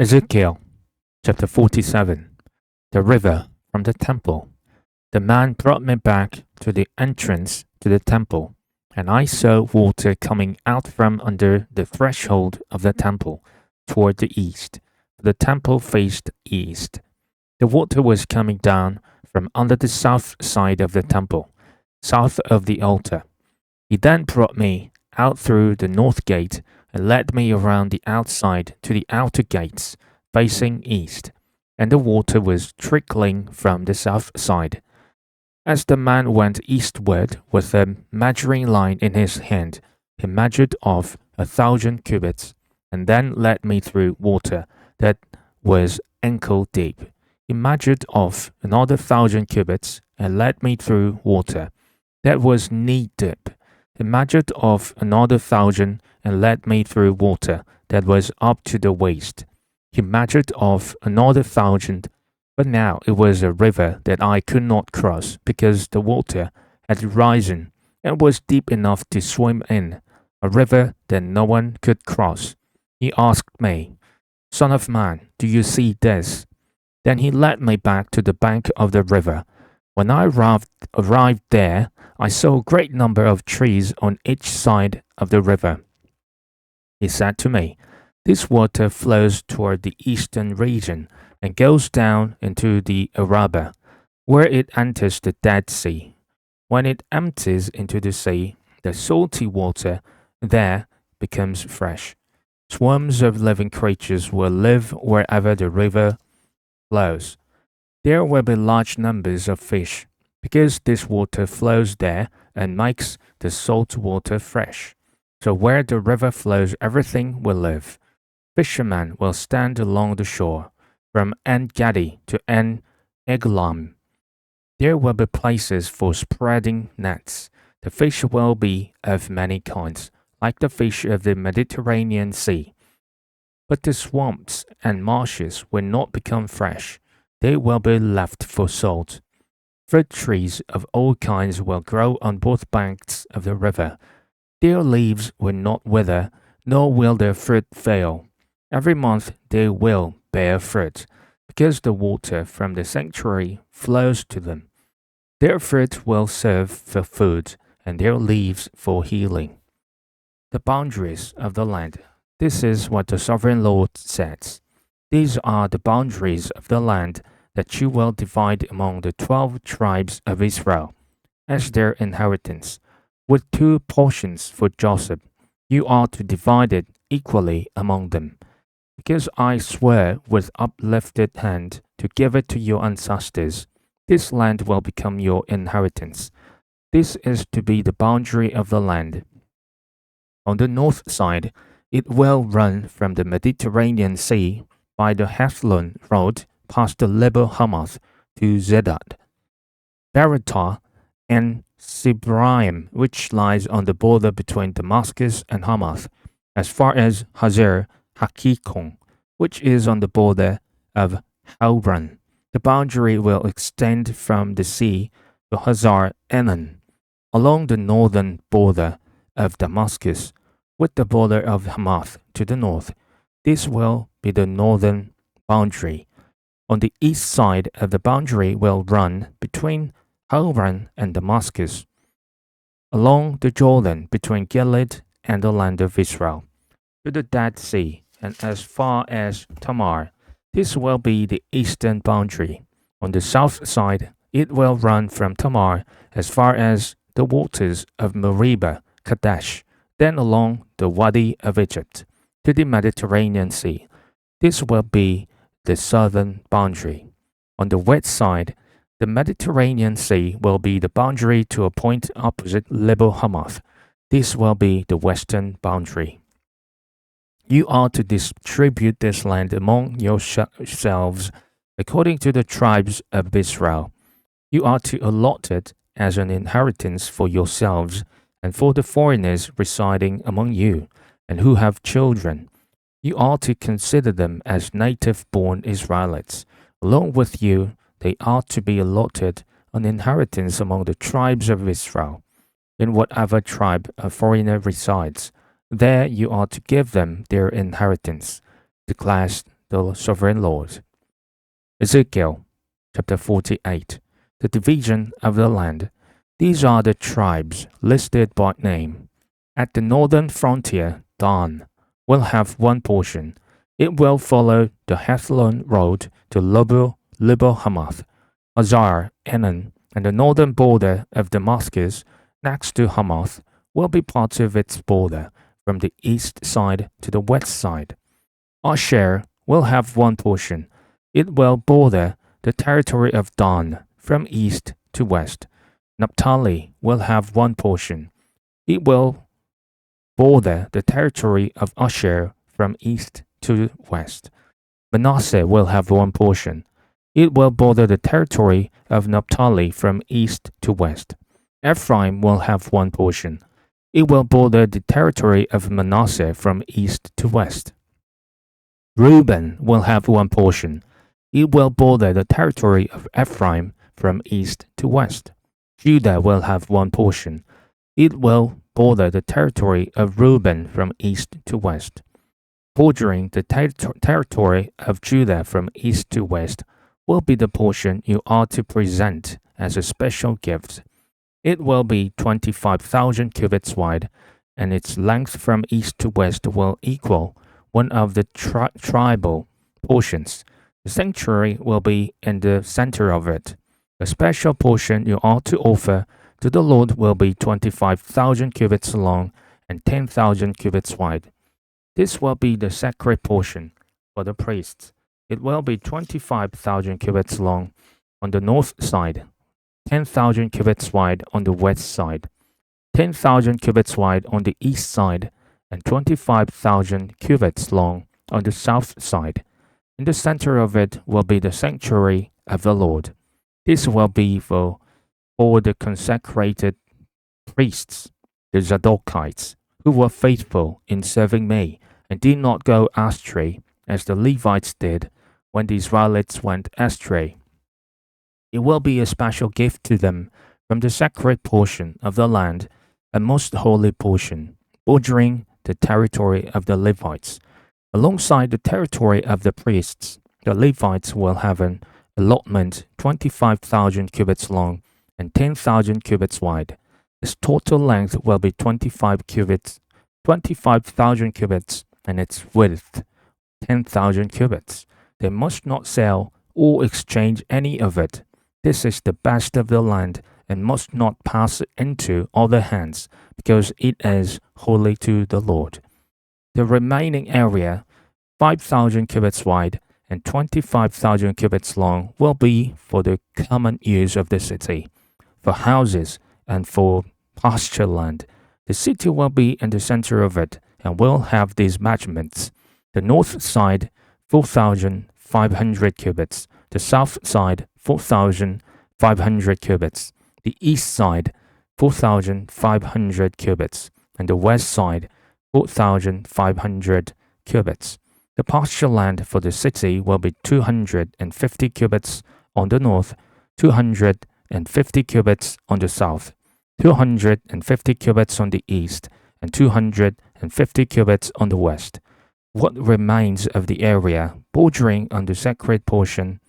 Ezekiel chapter 47. The river from the temple. The man brought me back to the entrance to the temple, and I saw water coming out from under the threshold of the temple toward the east. The temple faced east. The water was coming down from under the south side of the temple, south of the altar. He then brought me out through the north gate and led me around the outside to the outer gates, facing east, and the water was trickling from the south side. As the man went eastward with a measuring line in his hand, he measured off 1,000 cubits, and then led me through water that was ankle deep. He measured off another 1,000 cubits, and led me through water that was knee deep. He measured off another 1,000 and led me through water that was up to the waist. He measured off another 1,000, but now it was a river that I could not cross because the water had risen and was deep enough to swim in, a river that no one could cross. He asked me, "Son of man, do you see this?" Then he led me back to the bank of the river. When I arrived there, I saw a great number of trees on each side of the river. He said to me, "This water flows toward the eastern region and goes down into the Arabah, where it enters the Dead Sea. When it empties into the sea, the salty water there becomes fresh. Swarms of living creatures will live wherever the river flows. There will be large numbers of fish, because this water flows there and makes the salt water fresh. So where the river flows, everything will live. Fishermen will stand along the shore, from En Gedi to En Eglam. There will be places for spreading nets. The fish will be of many kinds, like the fish of the Mediterranean Sea. But the swamps and marshes will not become fresh. They will be left for salt. Fruit trees of all kinds will grow on both banks of the river. Their leaves will not wither, nor will their fruit fail. Every month they will bear fruit, because the water from the sanctuary flows to them. Their fruit will serve for food, and their leaves for healing." The boundaries of the land. This is what the sovereign Lord says. These are the boundaries of the land that you will divide among the 12 tribes of Israel as their inheritance, with 2 portions for Joseph. You are to divide it equally among them, because I swear with uplifted hand to give it to your ancestors. This land will become your inheritance. This is to be the boundary of the land. On the north side, it will run from the Mediterranean Sea by the Hethlon road past the Lebo Hamath to Zedad, Beratah, and Sibraim, which lies on the border between Damascus and Hamath, as far as Hazar Hakikon, which is on the border of Hebron. The boundary will extend from the sea to Hazar Enan, along the northern border of Damascus, with the border of Hamath to the north. This will be the northern boundary. On the east side of the boundary will run between Hebron and Damascus, along the Jordan between Gilead and the land of Israel, to the Dead Sea, and as far as Tamar. This will be the eastern boundary. On the south side, it will run from Tamar as far as the waters of Meribah, Kadesh, then along the Wadi of Egypt, to the Mediterranean Sea. This will be the southern boundary. On the west side, the Mediterranean Sea will be the boundary to a point opposite Lebo Hamath. This will be the western boundary. You are to distribute this land among yourselves according to the tribes of Israel. You are to allot it as an inheritance for yourselves and for the foreigners residing among you and who have children. You are to consider them as native-born Israelites. Along with you, they are to be allotted an inheritance among the tribes of Israel. In whatever tribe a foreigner resides, there you are to give them their inheritance, declares the sovereign Lord. Ezekiel chapter 48. The division of the land. These are the tribes listed by name. At the northern frontier, Dan will have one portion. It will follow the Hethlon road to Lebo Hamath, Hazar Enan, and the northern border of Damascus next to Hamath will be part of its border from the east side to the west side. Asher will have one portion. It will border the territory of Dan from east to west. Naphtali will have one portion. It will border the territory of Asher from east to west. Manasseh will have one portion. It will border the territory of Naphtali from east to west. Ephraim will have one portion. It will border the territory of Manasseh from east to west. Reuben will have one portion. It will border the territory of Ephraim from east to west. Judah will have one portion. It will border the territory of Reuben from east to west. Bordering the territory of Judah from east to west will be the portion you are to present as a special gift. It will be 25,000 cubits wide, and its length from east to west will equal one of the tribal portions. The sanctuary will be in the center of it. The special portion you are to offer to the Lord will be 25,000 cubits long and 10,000 cubits wide. This will be the sacred portion for the priests. It will be 25,000 cubits long on the north side, 10,000 cubits wide on the west side, 10,000 cubits wide on the east side, and 25,000 cubits long on the south side. In the center of it will be the sanctuary of the Lord. This will be for all the consecrated priests, the Zadokites, who were faithful in serving me and did not go astray as the Levites did when the Israelites went astray. It will be a special gift to them from the sacred portion of the land, a most holy portion, bordering the territory of the Levites. Alongside the territory of the priests, the Levites will have an allotment 25,000 cubits long and 10,000 cubits wide. Its total length will be 25,000 cubits, and its width 10,000 cubits. They must not sell or exchange any of it. This is the best of the land, and must not pass into other hands, because it is holy to the Lord. The remaining area, 5,000 cubits wide and 25,000 cubits long, will be for the common use of the city, for houses and for pasture land. The city will be in the center of it and will have these measurements. The north side, 4,500 cubits. The south side, 4,500 cubits. The east side, 4,500 cubits. And the west side, 4,500 cubits. The pasture land for the city will be 250 cubits on the north, 250 cubits on the south, 250 cubits on the east, and 250 cubits on the west. What remains of the area bordering on the sacred portion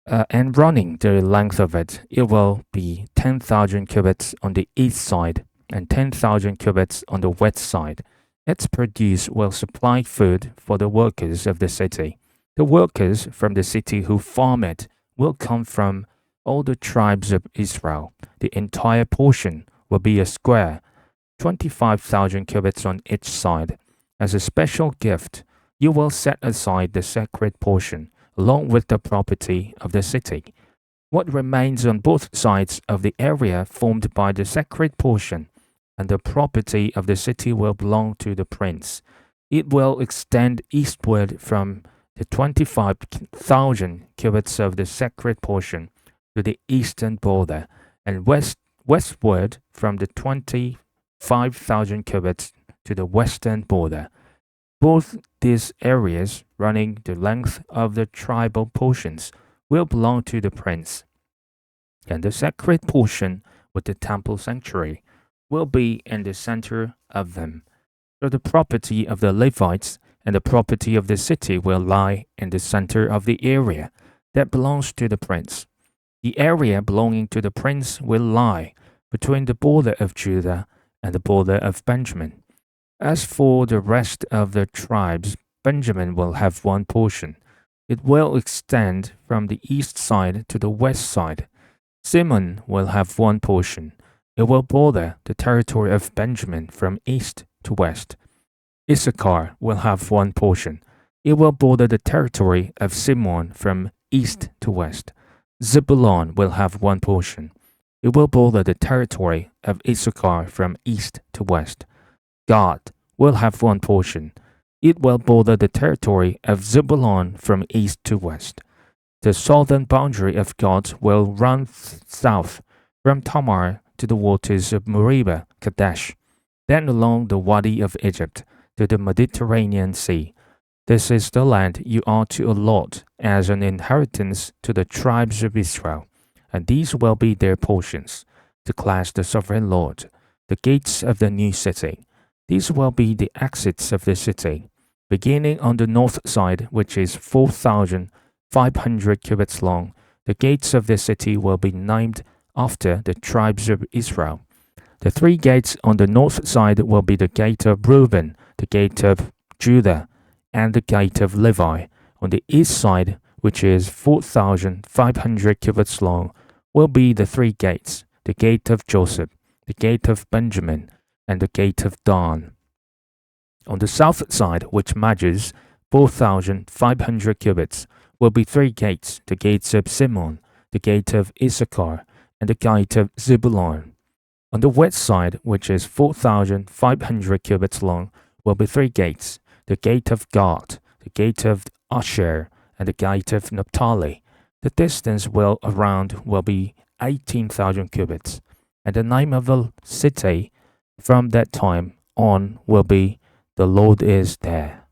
and running the length of it, it will be 10,000 cubits on the east side and 10,000 cubits on the west side. Its produce will supply food for the workers of the city. The workers from the city who farm it will come from all the tribes of Israel. The entire portion will be a square, 25,000 cubits on each side. As a special gift, you will set aside the sacred portion, along with the property of the city. What remains on both sides of the area formed by the sacred portion and the property of the city will belong to the prince. It will extend eastward from the 25,000 cubits of the sacred portion to the eastern border, and westward from the 25,000 cubits to the western border. Both these areas, running the length of the tribal portions, will belong to the prince. And the sacred portion with the temple sanctuary will be in the center of them. So the property of the Levites and the property of the city will lie in the center of the area that belongs to the prince. The area belonging to the prince will lie between the border of Judah and the border of Benjamin. As for the rest of the tribes, Benjamin will have one portion. It will extend from the east side to the west side. Simeon will have one portion. It will border the territory of Benjamin from east to west. Issachar will have one portion. It will border the territory of Simeon from east to west. Zebulun will have one portion. It will border the territory of Issachar from east to west. Gad will have one portion. It will border the territory of Zebulun from east to west. The southern boundary of Gad will run south from Tamar to the waters of Meribah Kadesh, then along the Wadi of Egypt to the Mediterranean Sea. This is the land you are to allot as an inheritance to the tribes of Israel, and these will be their portions, declares the sovereign Lord. The gates of the new city. These will be the exits of the city, beginning on the north side, which is 4,500 cubits long. The gates of the city will be named after the tribes of Israel. The three gates on the north side will be the gate of Reuben, the gate of Judah, and the gate of Levi. On the east side, which is 4,500 cubits long, will be the three gates, the gate of Joseph, the gate of Benjamin, and the gate of Dan. On the south side, which measures 4,500 cubits, will be three gates, the gates of Simeon, the gate of Issachar, and the gate of Zebulun. On the west side, which is 4,500 cubits long, will be three gates, the gate of Gad, the gate of Asher, and the gate of Naphtali. The distance around will be 18,000 cubits, and the name of the city from that time on will be The Lord is There.